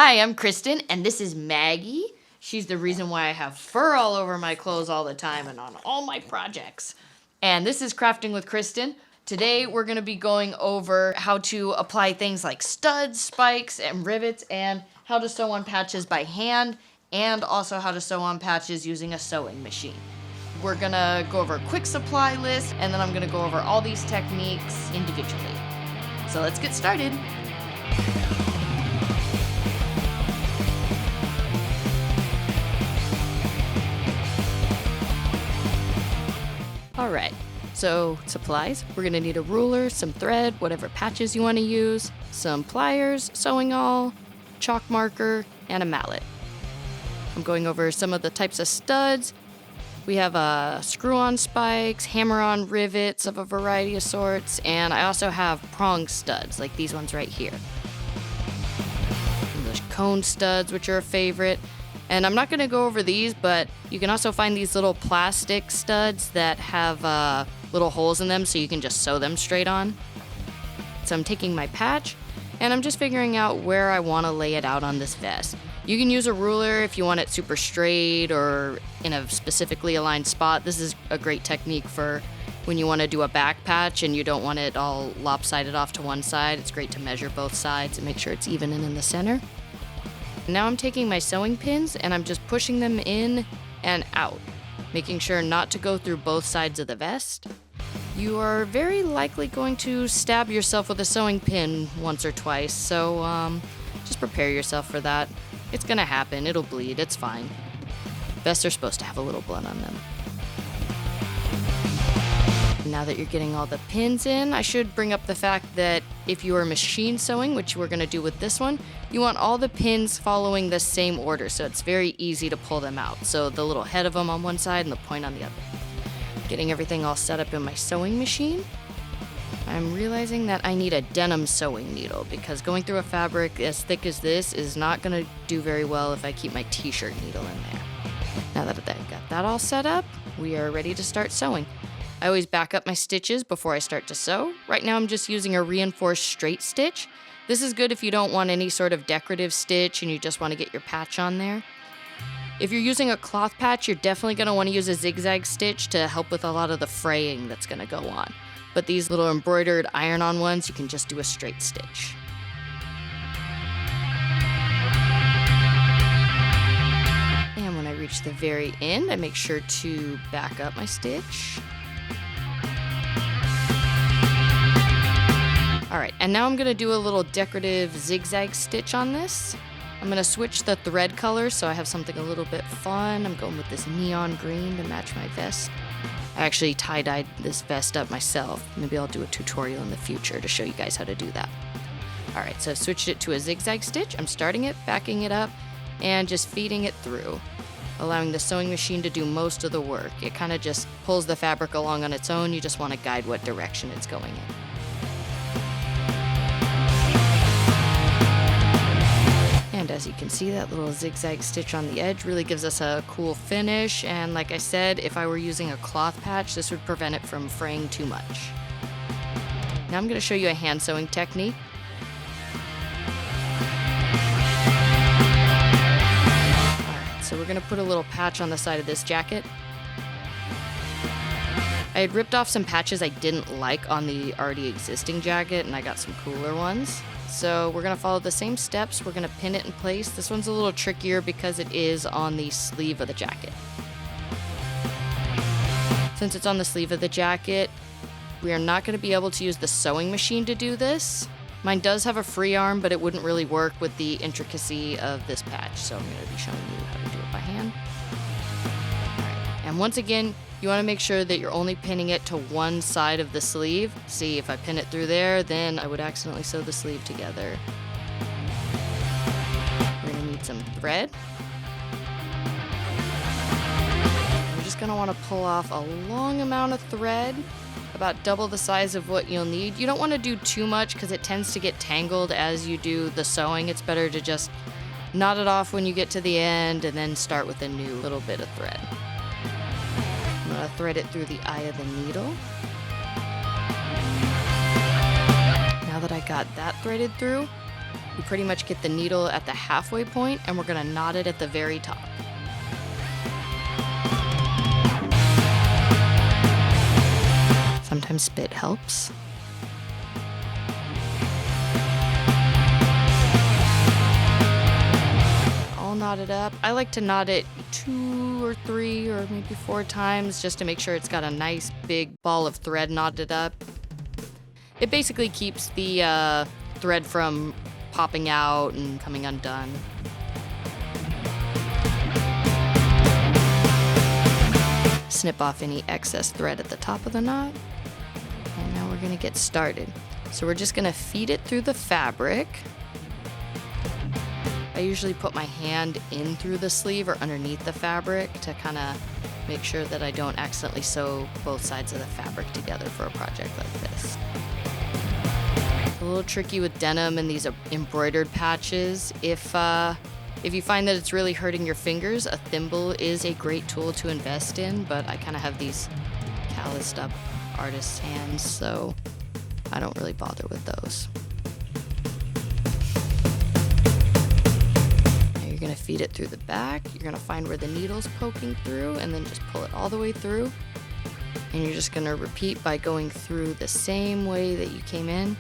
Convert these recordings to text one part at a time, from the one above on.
Hi, I'm Kristen, and this is Maggie. She's the reason why I have fur all over my clothes all the time and on all my projects. And this is Crafting with Kristen. Today we're going to be going over how to apply things like studs, spikes, and rivets, and how to sew on patches by hand, and also how to sew on patches using a sewing machine. We're going to go over a quick supply list, and then I'm going to go over all these techniques individually. So let's get started. All right, so supplies. We're gonna need a ruler, some thread, whatever patches you wanna use, some pliers, sewing awl, chalk marker, and a mallet. I'm going over some of the types of studs. We have screw-on spikes, hammer-on rivets of a variety of sorts, and I also have prong studs, like these ones right here. English cone studs, which are a favorite. And I'm not going to go over these, but you can also find these little plastic studs that have little holes in them so you can just sew them straight on. So I'm taking my patch, and I'm just figuring out where I want to lay it out on this vest. You can use a ruler if you want it super straight or in a specifically aligned spot. This is a great technique for when you want to do a back patch and you don't want it all lopsided off to one side. It's great to measure both sides and make sure it's even and in the center. Now I'm taking my sewing pins and I'm just pushing them in and out, making sure not to go through both sides of the vest. You are very likely going to stab yourself with a sewing pin once or twice, so just prepare yourself for that. It's gonna happen, it'll bleed, it's fine. Vests are supposed to have a little blood on them. Now that you're getting all the pins in, I should bring up the fact that if you are machine sewing, which we're going to do with this one, you want all the pins following the same order, so it's very easy to pull them out. So the little head of them on one side and the point on the other. Getting everything all set up in my sewing machine, I'm realizing that I need a denim sewing needle because going through a fabric as thick as this is not going to do very well if I keep my t-shirt needle in there. Now that I've got that all set up, we are ready to start sewing. I always back up my stitches before I start to sew. Right now I'm just using a reinforced straight stitch. This is good if you don't want any sort of decorative stitch and you just want to get your patch on there. If you're using a cloth patch, you're definitely going to want to use a zigzag stitch to help with a lot of the fraying that's going to go on. But these little embroidered iron-on ones, you can just do a straight stitch. And when I reach the very end, I make sure to back up my stitch. All right, and now I'm gonna do a little decorative zigzag stitch on this. I'm gonna switch the thread color so I have something a little bit fun. I'm going with this neon green to match my vest. I actually tie-dyed this vest up myself. Maybe I'll do a tutorial in the future to show you guys how to do that. All right, so I've switched it to a zigzag stitch. I'm starting it, backing it up, and just feeding it through, allowing the sewing machine to do most of the work. It kind of just pulls the fabric along on its own. You just wanna guide what direction it's going in. And as you can see, that little zigzag stitch on the edge really gives us a cool finish. And like I said, if I were using a cloth patch, this would prevent it from fraying too much. Now I'm going to show you a hand sewing technique. Alright, so we're going to put a little patch on the side of this jacket. I had ripped off some patches I didn't like on the already existing jacket, and I got some cooler ones. So we're going to follow the same steps. We're going to pin it in place. This one's a little trickier because it is on the sleeve of the jacket. Since it's on the sleeve of the jacket, we are not going to be able to use the sewing machine to do this. Mine does have a free arm, but it wouldn't really work with the intricacy of this patch. So I'm going to be showing you how to do it by hand. All right. And once again, you want to make sure that you're only pinning it to one side of the sleeve. See, if I pin it through there, then I would accidentally sew the sleeve together. We're going to need some thread. You're just going to want to pull off a long amount of thread, about double the size of what you'll need. You don't want to do too much because it tends to get tangled as you do the sewing. It's better to just knot it off when you get to the end and then start with a new little bit of thread. I'm going to thread it through the eye of the needle. Now that I got that threaded through, You pretty much get the needle at the halfway point, and we're gonna knot it at the very top. Sometimes spit helps. All knotted up. I like to knot it 2 or 3 or maybe 4 times just to make sure it's got a nice big ball of thread knotted up. It basically keeps the thread from popping out and coming undone. Snip off any excess thread at the top of the knot. And now we're gonna get started. So we're just gonna feed it through the fabric. I usually put my hand in through the sleeve or underneath the fabric to kind of make sure that I don't accidentally sew both sides of the fabric together for a project like this. A little tricky with denim and these embroidered patches. If you find that it's really hurting your fingers, a thimble is a great tool to invest in, but I kind of have these calloused up artist's hands, so I don't really bother with those. Now you're gonna feed it through the back. You're gonna find where the needle's poking through and then just pull it all the way through. And you're just gonna repeat by going through the same way that you came in.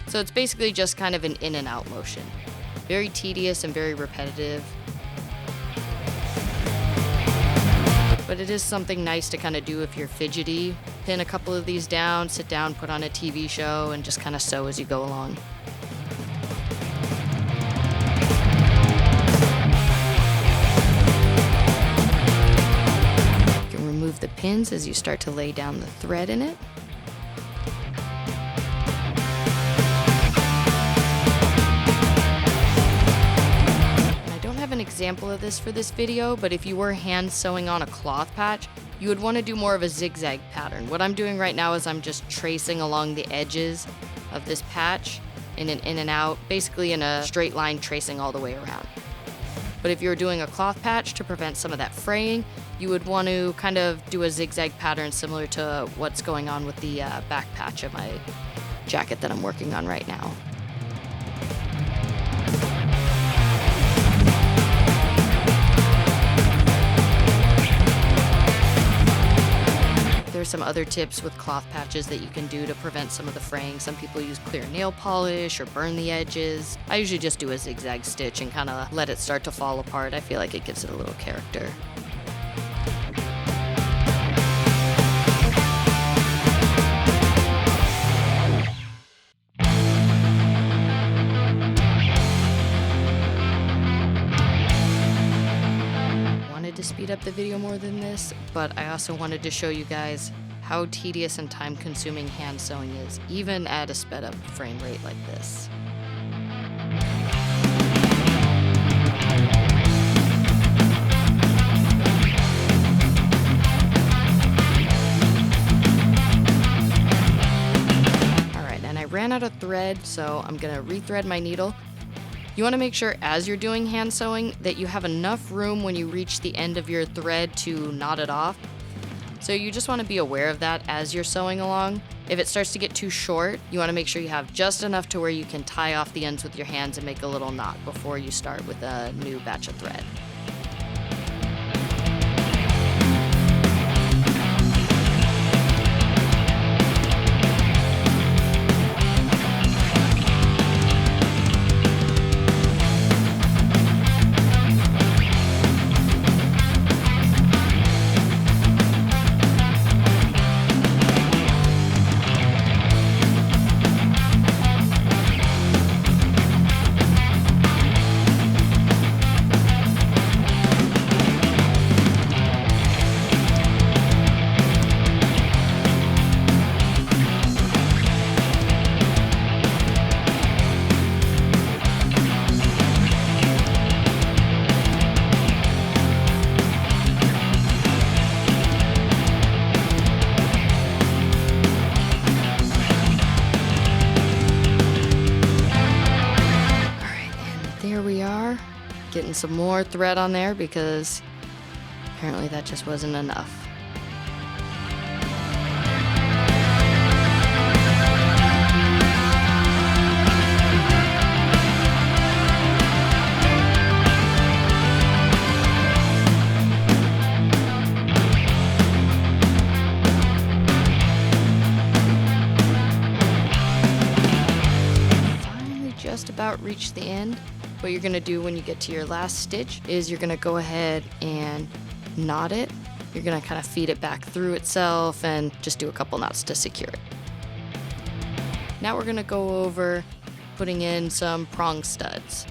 So it's basically just kind of an in and out motion. Very tedious and very repetitive. But it is something nice to kind of do if you're fidgety. Pin a couple of these down, sit down, put on a TV show, and just kind of sew as you go along. You can remove the pins as you start to lay down the thread in it. Example of this for this video, but if you were hand sewing on a cloth patch, you would want to do more of a zigzag pattern. What I'm doing right now is I'm just tracing along the edges of this patch in an in and out, basically in a straight line, tracing all the way around. But if you're doing a cloth patch to prevent some of that fraying, you would want to kind of do a zigzag pattern similar to what's going on with the back patch of my jacket that I'm working on right now. There's some other tips with cloth patches that you can do to prevent some of the fraying. Some people use clear nail polish or burn the edges. I usually just do a zigzag stitch and kind of let it start to fall apart. I feel like it gives it a little character. To speed up the video more than this, but I also wanted to show you guys how tedious and time-consuming hand sewing is, even at a sped up frame rate like this. Alright, and I ran out of thread, so I'm gonna rethread my needle. You want to make sure as you're doing hand sewing that you have enough room when you reach the end of your thread to knot it off. So you just want to be aware of that as you're sewing along. If it starts to get too short, you want to make sure you have just enough to where you can tie off the ends with your hands and make a little knot before you start with a new batch of thread. Getting some more thread on there because apparently that just wasn't enough. reach the end. What you're gonna do when you get to your last stitch is you're gonna go ahead and knot it. You're gonna kind of feed it back through itself and just do a couple knots to secure it. Now we're gonna go over putting in some prong studs.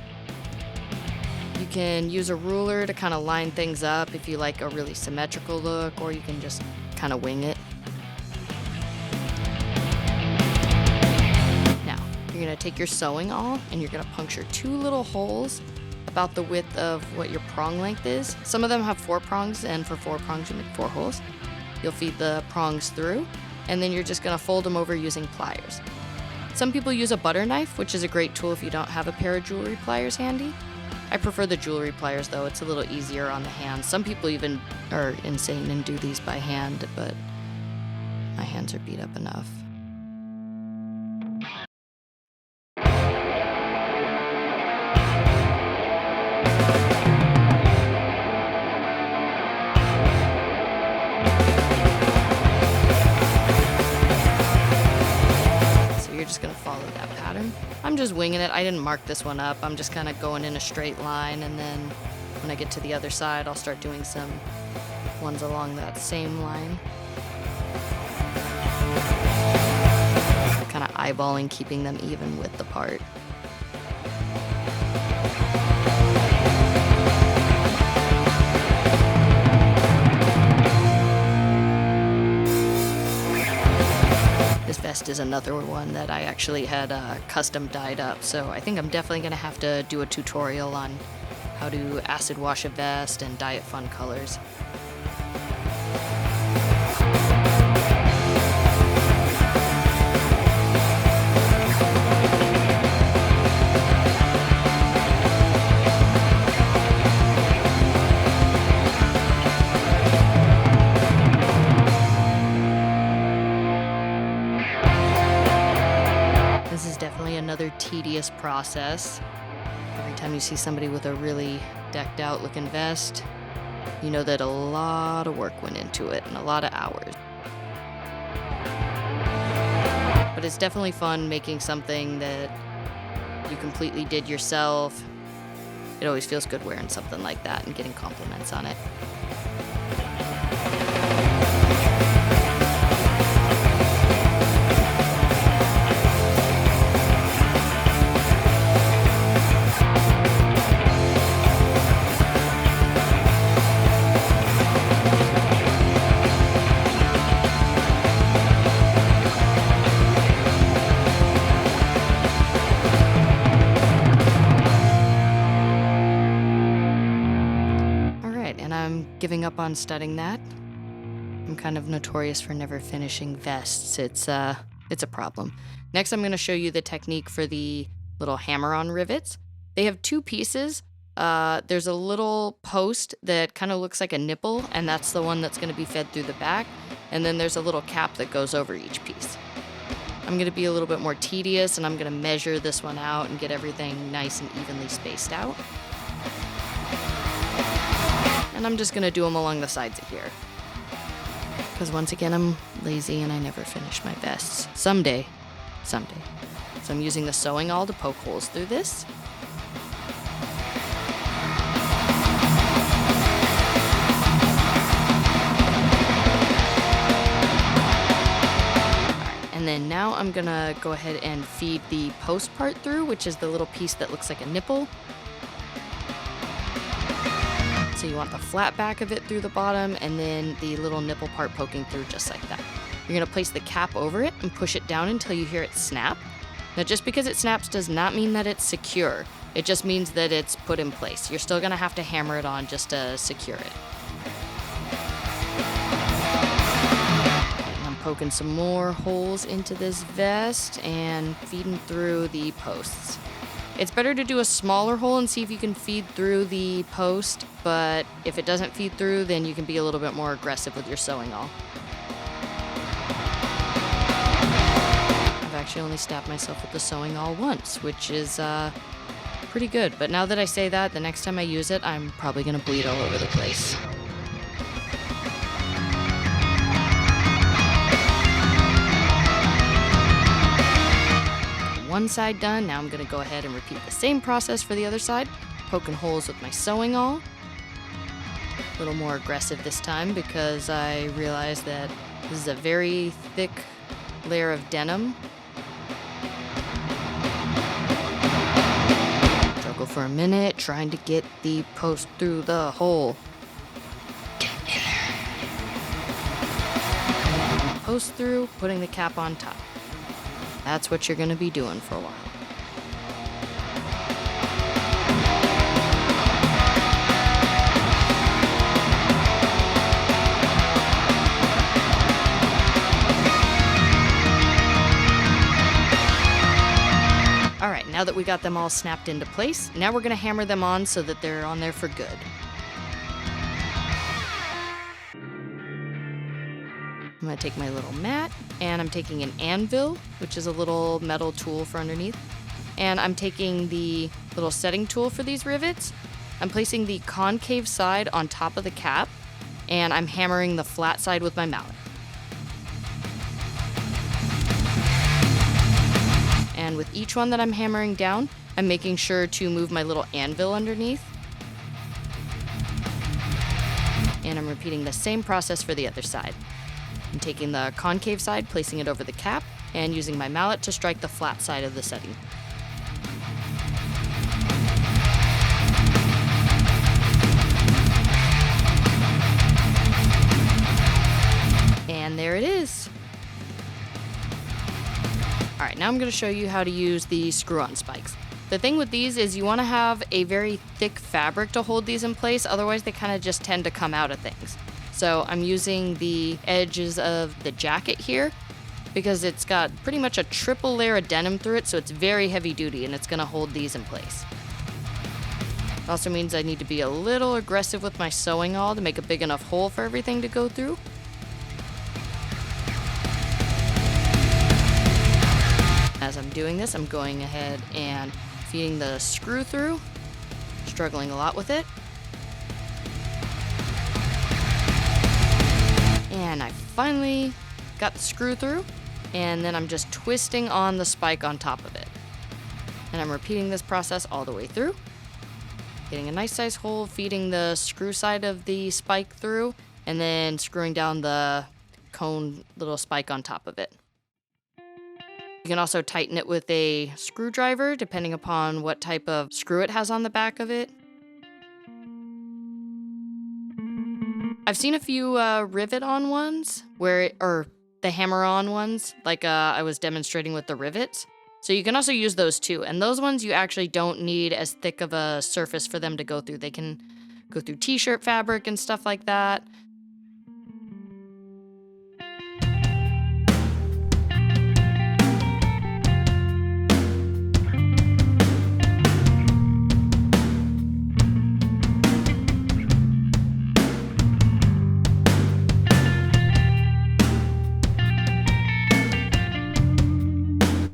You can use a ruler to kind of line things up if you like a really symmetrical look, or you can just kind of wing it. Now, you're gonna take your sewing awl and you're gonna puncture 2 little holes about the width of what your prong length is. Some of them have 4 prongs, and for 4 prongs you make 4 holes. You'll feed the prongs through, and then you're just gonna fold them over using pliers. Some people use a butter knife, which is a great tool if you don't have a pair of jewelry pliers handy. I prefer the jewelry pliers though, it's a little easier on the hands. Some people even are insane and do these by hand, but my hands are beat up enough. Just gonna follow that pattern. I'm just winging it. I didn't mark this one up. I'm just kind of going in a straight line, and then when I get to the other side, I'll start doing some ones along that same line. Kind of eyeballing, keeping them even width apart. This vest is another one that I actually had custom dyed up, so I think I'm definitely going to have to do a tutorial on how to acid wash a vest and dye it fun colors. Another tedious process. Every time you see somebody with a really decked out looking vest, you know that a lot of work went into it and a lot of hours. But it's definitely fun making something that you completely did yourself. It always feels good wearing something like that and getting compliments on it. Giving up on studding that. I'm kind of notorious for never finishing vests. It's a problem. Next, I'm going to show you the technique for the little hammer-on rivets. They have 2 pieces. There's a little post that kind of looks like a nipple, and that's the one that's going to be fed through the back. And then there's a little cap that goes over each piece. I'm going to be a little bit more tedious, and I'm going to measure this one out and get everything nice and evenly spaced out. And I'm just gonna do them along the sides of here. Because once again, I'm lazy and I never finish my vests. Someday. So I'm using the sewing awl to poke holes through this. And then now I'm gonna go ahead and feed the post part through, which is the little piece that looks like a nipple. So you want the flat back of it through the bottom and then the little nipple part poking through just like that. You're going to place the cap over it and push it down until you hear it snap. Now just because it snaps does not mean that it's secure. It just means that it's put in place. You're still going to have to hammer it on just to secure it. And I'm poking some more holes into this vest and feeding through the posts. It's better to do a smaller hole and see if you can feed through the post, but if it doesn't feed through, then you can be a little bit more aggressive with your sewing awl. I've actually only stabbed myself with the sewing awl once, which is pretty good. But now that I say that, the next time I use it, I'm probably gonna bleed all over the place. one side done. Now I'm gonna go ahead and repeat the same process for the other side, poking holes with my sewing awl. A little more aggressive this time because I realized that this is a very thick layer of denim. Struggle for a minute, trying to get the post through the hole. Get in there. Post through, putting the cap on top. That's what you're gonna be doing for a while. All right, now that we got them all snapped into place, now we're gonna hammer them on so that they're on there for good. I'm gonna take my little mat, and I'm taking an anvil, which is a little metal tool for underneath, and I'm taking the little setting tool for these rivets. I'm placing the concave side on top of the cap, and I'm hammering the flat side with my mallet. And with each one that I'm hammering down, I'm making sure to move my little anvil underneath. And I'm repeating the same process for the other side. I'm taking the concave side, placing it over the cap, and using my mallet to strike the flat side of the setting. And there it is. All right, now I'm gonna show you how to use the screw-on spikes. The thing with these is you wanna have a very thick fabric to hold these in place, otherwise they kind of just tend to come out of things. So I'm using the edges of the jacket here because it's got pretty much a triple layer of denim through it, so it's very heavy duty and it's gonna hold these in place. It also means I need to be a little aggressive with my sewing awl to make a big enough hole for everything to go through. As I'm doing this, I'm going ahead and feeding the screw through, struggling a lot with it. And I finally got the screw through, and then I'm just twisting on the spike on top of it. And I'm repeating this process all the way through, getting a nice size hole, feeding the screw side of the spike through, and then screwing down the cone little spike on top of it. You can also tighten it with a screwdriver, depending upon what type of screw it has on the back of it. I've seen a few rivet-on ones, or the hammer-on ones, like I was demonstrating with the rivets. So you can also use those too. And those ones you actually don't need as thick of a surface for them to go through. They can go through t-shirt fabric and stuff like that.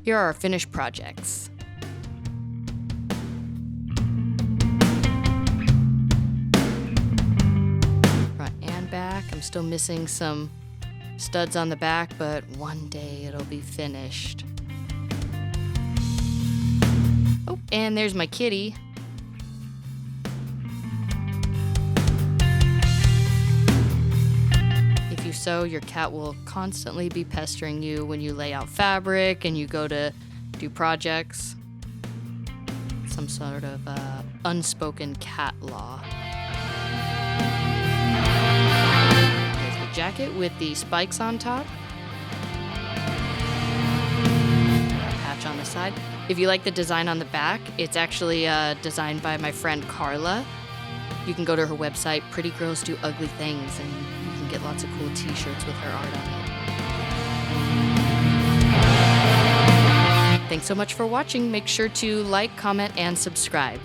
Here are our finished projects. Front and back. I'm still missing some studs on the back, but one day it'll be finished. Oh, and there's my kitty. If you sew, your cat will constantly be pestering you when you lay out fabric and you go to do projects. Some sort of unspoken cat law. There's the jacket with the spikes on top. Patch on the side. If you like the design on the back, it's actually designed by my friend Carla. You can go to her website, Pretty Girls Do Ugly Things, and you can get lots of cool t-shirts with her art on it. Thanks so much for watching. Make sure to like, comment, and subscribe.